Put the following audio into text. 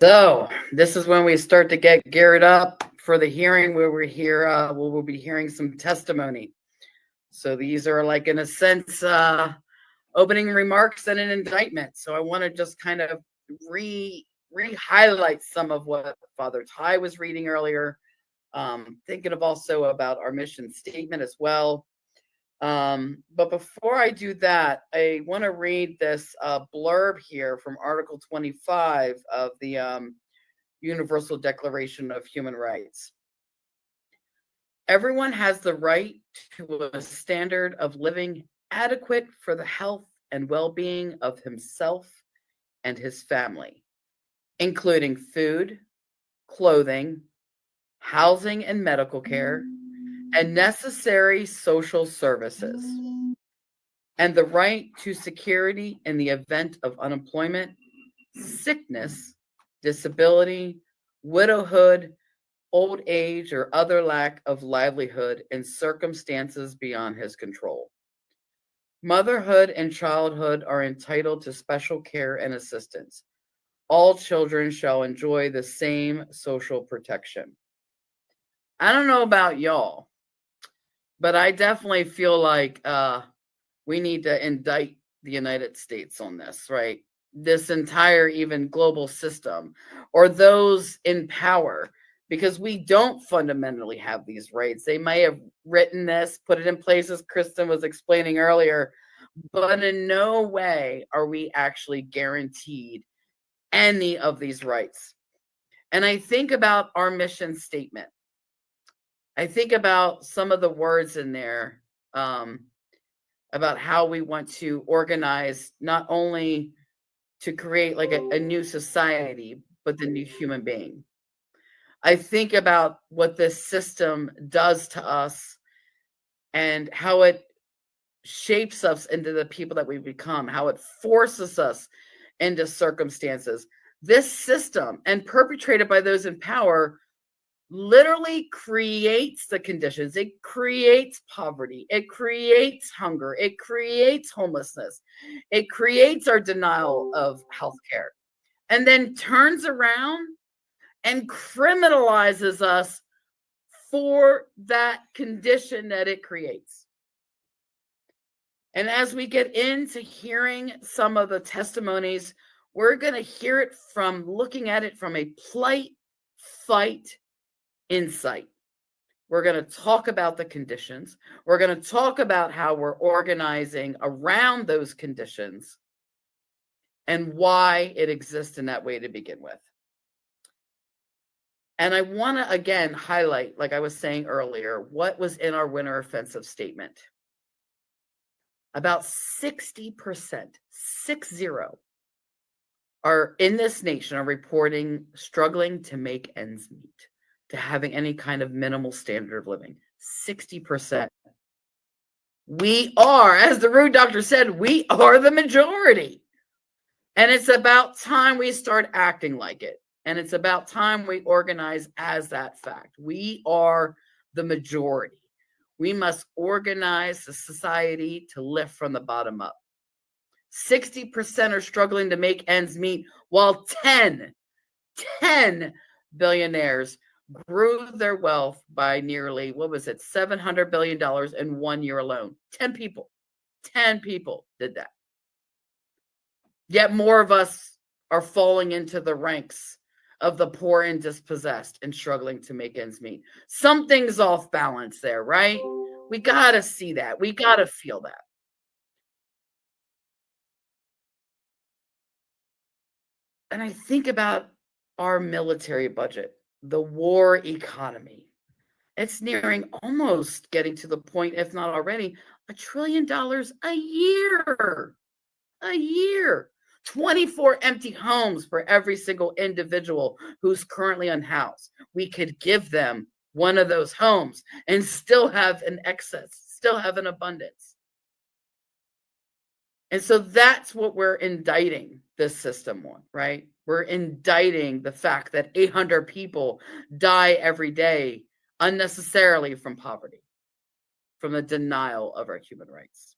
So this is when we start to get geared up for the hearing where we'll be hearing some testimony. So these are like, in a sense, opening remarks and an indictment. So I want to just kind of re-highlight some of what Father Ty was reading earlier. Thinking of also about our mission statement as well. But before I do that, I want to read this blurb here from Article 25 of the Universal Declaration of Human Rights. Everyone has the right to a standard of living adequate for the health and well-being of himself and his family, including food, clothing, housing and medical care, and necessary social services, and the right to security in the event of unemployment, sickness, disability, widowhood, old age, or other lack of livelihood in circumstances beyond his control. Motherhood and childhood are entitled to special care and assistance. All children shall enjoy the same social protection. I don't know about y'all, but I definitely feel like we need to indict the United States on this, right? This entire even global system, or those in power, because we don't fundamentally have these rights. They may have written this, put it in place, as Kristen was explaining earlier, but in no way are we actually guaranteed any of these rights. And I think about our mission statement. I think about some of the words in there about how we want to organize, not only to create like a new society, but the new human being. I think about what this system does to us and how it shapes us into the people that we become, how it forces us into circumstances. This system, and perpetrated by those in power, literally creates the conditions. It creates poverty. It creates hunger. It creates homelessness. It creates our denial of healthcare, and then turns around and criminalizes us for that condition that it creates. And as we get into hearing some of the testimonies, we're going to hear it from looking at it from a plight, fight, insight. We're going to talk about the conditions. We're going to talk about how we're organizing around those conditions and why it exists in that way to begin with. And I want to again highlight, like I was saying earlier, what was in our winter offensive statement. About 60%, 60, are in this nation are reporting struggling to make ends meet, to having any kind of minimal standard of living. 60%. We are, as the rude doctor said, we are the majority. And it's about time we start acting like it. And it's about time we organize as that fact. We are the majority. We must organize the society to lift from the bottom up. 60% are struggling to make ends meet, while 10 billionaires grew their wealth by nearly, $700 billion in 1 year alone. 10 people did that. Yet more of us are falling into the ranks of the poor and dispossessed and struggling to make ends meet. Something's off balance there, right? We got to see that. We got to feel that. And I think about our military budget, the war economy. It's nearing, almost getting to the point, if not already, $1 trillion a year. A year. 24 empty homes for every single individual who's currently unhoused. We could give them one of those homes and still have an excess, still have an abundance. And so that's what we're indicting this system on, right? We're indicting the fact that 800 people die every day unnecessarily from poverty, from the denial of our human rights.